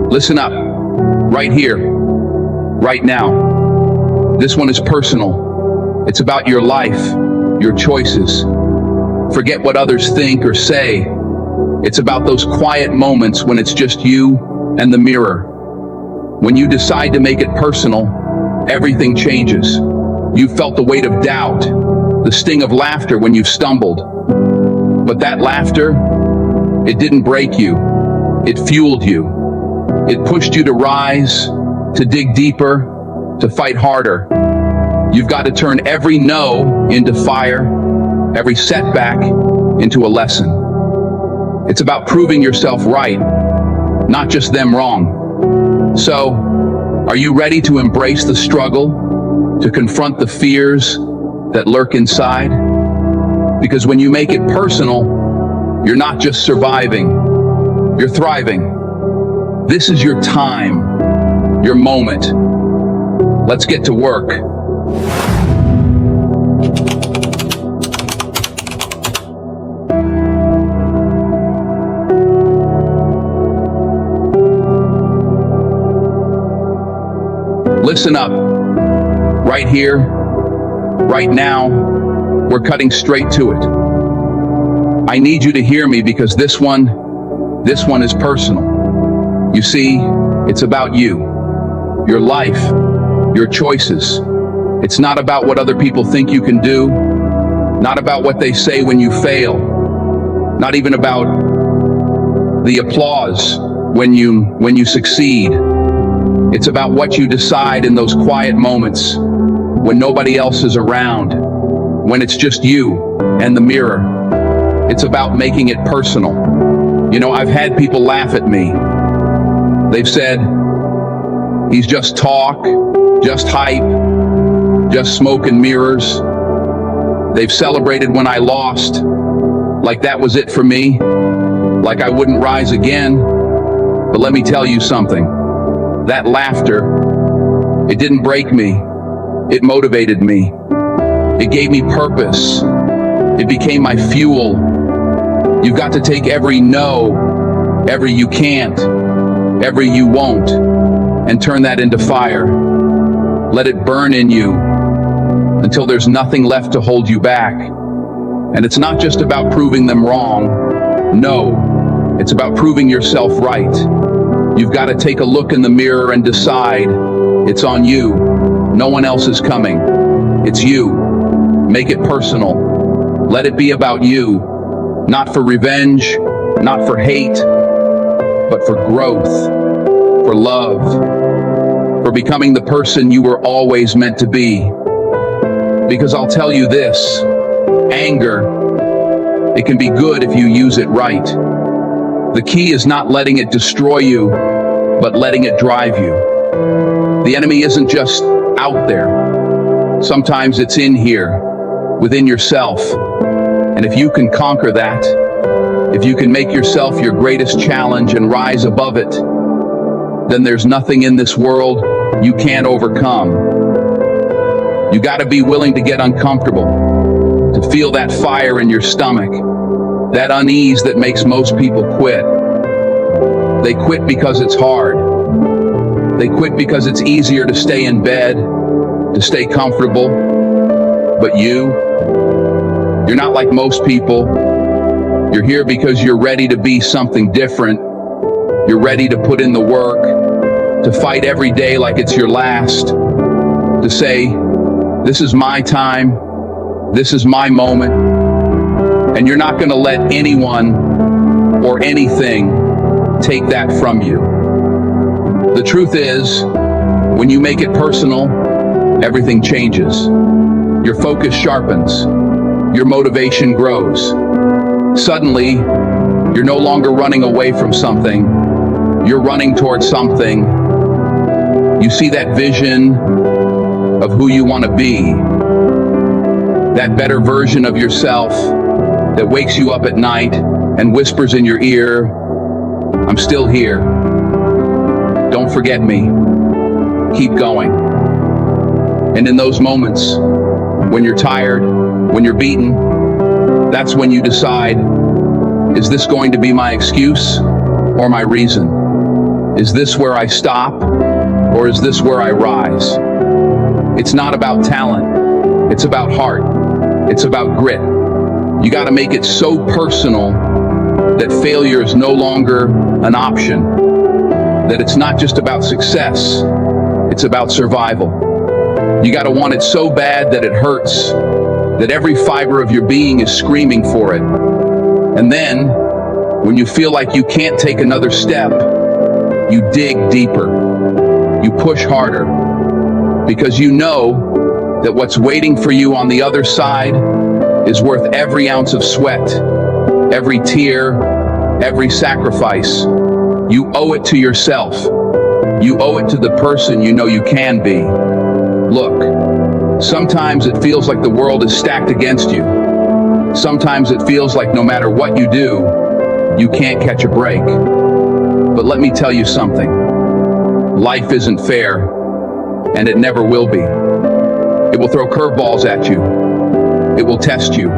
Listen up, right here, right now. This one is personal. It's about your life, your choices. Forget what others think or say. It's about those quiet moments when it's just you and the mirror. When you decide to make it personal, everything changes. You felt the weight of doubt, the sting of laughter when you stumbled. But that laughter, it didn't break you. It fueled you. It pushed you to rise, to dig deeper, to fight harder. You've got to turn every no into fire, every setback into a lesson. It's about proving yourself right, not just them wrong. So, are you ready to embrace the struggle, to confront the fears that lurk inside? Because when you make it personal, you're not just surviving, you're thriving. This is your time, your moment. Let's get to work. Listen up, right here, right now, we're cutting straight to it. I need you to hear me because this one is personal. You see, it's about you, your life, your choices. It's not about what other people think you can do, not about what they say when you fail, not even about the applause when you succeed. It's about what you decide in those quiet moments when nobody else is around, when it's just you and the mirror. It's about making it personal. You know, I've had people laugh at me. They've said, he's just talk, just hype, just smoke and mirrors. They've celebrated when I lost, like that was it for me, like I wouldn't rise again. But let me tell you something. That laughter, it didn't break me. It motivated me. It gave me purpose. It became my fuel. You've got to take every no, every you can't, every you won't, and turn that into fire. Let it burn in you until there's nothing left to hold you back. And it's not just about proving them wrong. No, it's about proving yourself right. You've got to take a look in the mirror and decide it's on you. No one else is coming. It's you. Make it personal. Let it be about you. Not for revenge, not for hate, but for growth, for love, for becoming the person you were always meant to be. Because I'll tell you this, anger, it can be good if you use it right. The key is not letting it destroy you, but letting it drive you. The enemy isn't just out there. Sometimes it's in here, within yourself. And if you can conquer that, if you can make yourself your greatest challenge and rise above it, then there's nothing in this world you can't overcome. You got to be willing to get uncomfortable, to feel that fire in your stomach, that unease that makes most people quit. They quit because it's hard. They quit because it's easier to stay in bed, to stay comfortable. But you're not like most people. You're here because you're ready to be something different. You're ready to put in the work, to fight every day like it's your last, to say, this is my time, this is my moment, and you're not going to let anyone or anything take that from you. The truth is, when you make it personal, everything changes. Your focus sharpens. Your motivation grows. Suddenly, you're no longer running away from something. You're running towards something. You see that vision of who you want to be. That better version of yourself that wakes you up at night and whispers in your ear, I'm still here. Don't forget me. Keep going. And in those moments, when you're tired, when you're beaten, that's when you decide, is this going to be my excuse or my reason? Is this where I stop, or is this where I rise? It's not about talent. It's about heart. It's about grit. You got to make it so personal that failure is no longer an option, that it's not just about success, it's about survival. You got to want it so bad that it hurts, that every fiber of your being is screaming for it. And then, when you feel like you can't take another step, you dig deeper. You push harder. Because you know that what's waiting for you on the other side is worth every ounce of sweat, every tear, every sacrifice. You owe it to yourself. You owe it to the person you know you can be. Look, sometimes it feels like the world is stacked against you. Sometimes it feels like no matter what you do, you can't catch a break. But let me tell you something. Life isn't fair, and it never will be. It will throw curveballs at you. It will test you.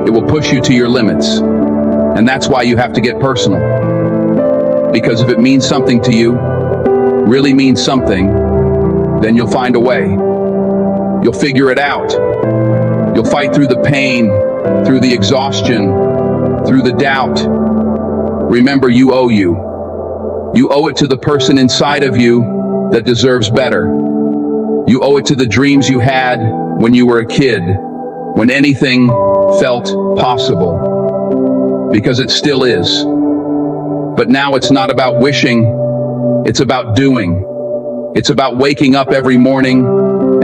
It will push you to your limits. And that's why you have to get personal. Because if it means something to you, really means something, then you'll find a way. You'll figure it out. You'll fight through the pain, through the exhaustion, through the doubt. Remember, you owe you. You owe it to the person inside of you that deserves better. You owe it to the dreams you had when you were a kid, when anything felt possible. Because it still is. But now it's not about wishing, it's about doing. It's about waking up every morning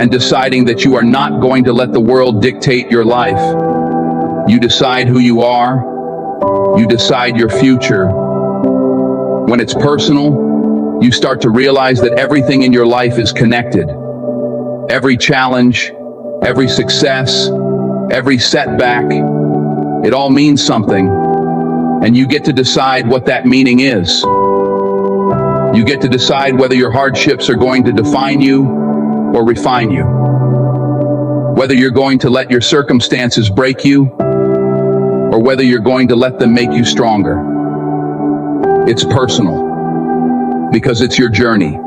and deciding that you are not going to let the world dictate your life. You decide who you are. You decide your future. When it's personal, you start to realize that everything in your life is connected. Every challenge, every success, every setback, it all means something. And you get to decide what that meaning is. You get to decide whether your hardships are going to define you or refine you. Whether you're going to let your circumstances break you or whether you're going to let them make you stronger. It's personal because it's your journey.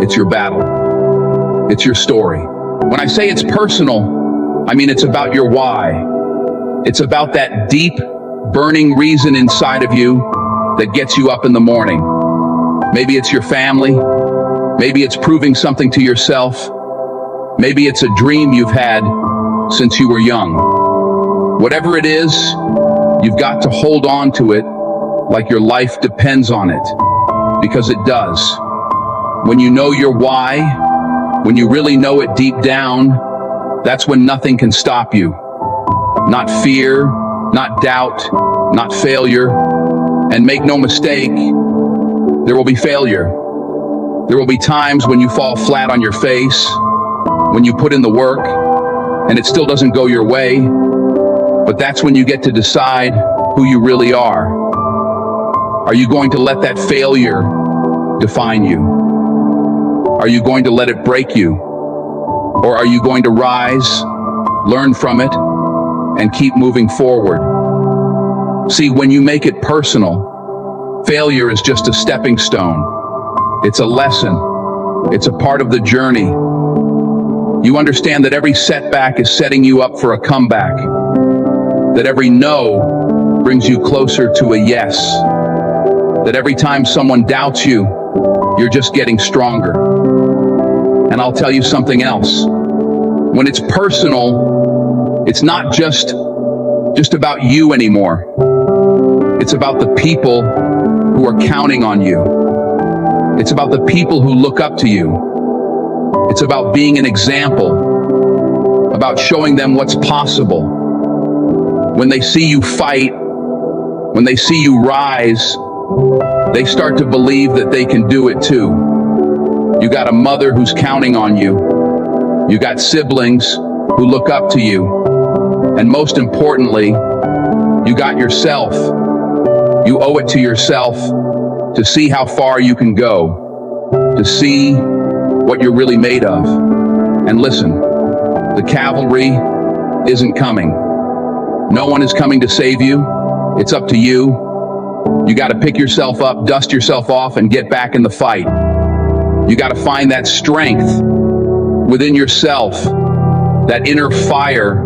It's your battle. It's your story. When I say it's personal, I mean it's about your why. It's about that deep, burning reason inside of you that gets you up in the morning. Maybe it's your family. Maybe it's proving something to yourself. Maybe it's a dream you've had since you were young. Whatever it is, you've got to hold on to it like your life depends on it, because it does. When you know your why, when you really know it deep down, that's when nothing can stop you. Not fear, not doubt, not failure. And make no mistake, there will be failure. There will be times when you fall flat on your face, when you put in the work, and it still doesn't go your way. But that's when you get to decide who you really are. Are you going to let that failure define you? Are you going to let it break you? Or are you going to rise, learn from it, and keep moving forward? See, when you make it personal, failure is just a stepping stone. It's a lesson. It's a part of the journey. You understand that every setback is setting you up for a comeback. That every no brings you closer to a yes. That every time someone doubts you, you're just getting stronger. And I'll tell you something else. When it's personal, it's not just about you anymore. It's about the people who are counting on you. It's about the people who look up to you. It's about being an example, about showing them what's possible. When they see you fight, when they see you rise, they start to believe that they can do it too. You got a mother who's counting on you. You got siblings who look up to you. And most importantly, you got yourself. You owe it to yourself to see how far you can go, to see what you're really made of. And listen, the cavalry isn't coming. No one is coming to save you. It's up to you. You got to pick yourself up, dust yourself off, and get back in the fight. You got to find that strength within yourself, that inner fire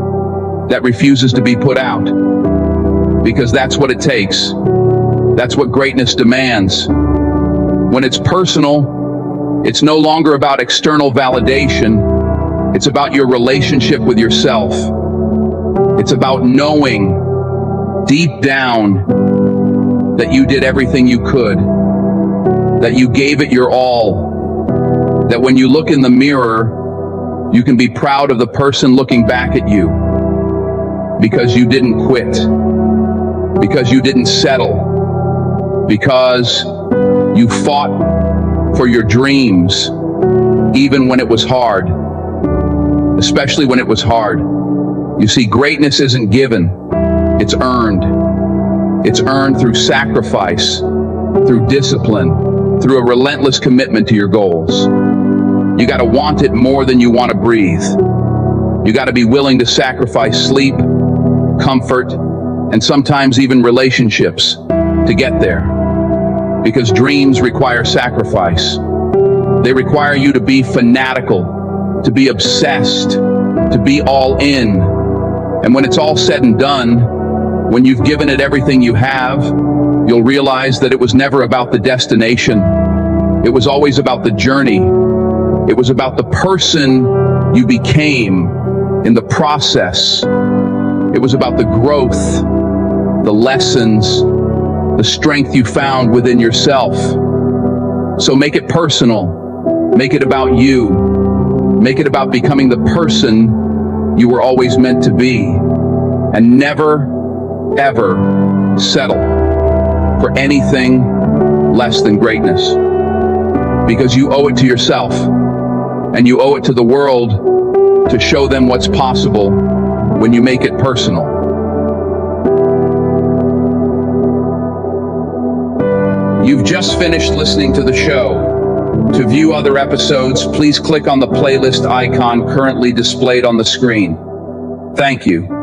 that refuses to be put out. Because that's what it takes. That's what greatness demands. When it's personal, it's no longer about external validation. It's about your relationship with yourself. It's about knowing deep down that you did everything you could, that you gave it your all, that when you look in the mirror, you can be proud of the person looking back at you, because you didn't quit, because you didn't settle, because you fought for your dreams, even when it was hard, especially when it was hard. You see, greatness isn't given, it's earned. It's earned through sacrifice, through discipline, through a relentless commitment to your goals. You got to want it more than you want to breathe. You got to be willing to sacrifice sleep, comfort, and sometimes even relationships to get there. Because dreams require sacrifice. They require you to be fanatical, to be obsessed, to be all in. And when it's all said and done, when you've given it everything you have, you'll realize that it was never about the destination. It was always about the journey. It was about the person you became in the process. It was about the growth, the lessons, the strength you found within yourself. So make it personal. Make it about you. Make it about becoming the person you were always meant to be. And never, ever settle for anything less than greatness. Because you owe it to yourself, and you owe it to the world to show them what's possible when you make it personal. You've just finished listening to the show. To view other episodes, please click on the playlist icon currently displayed on the screen. Thank you.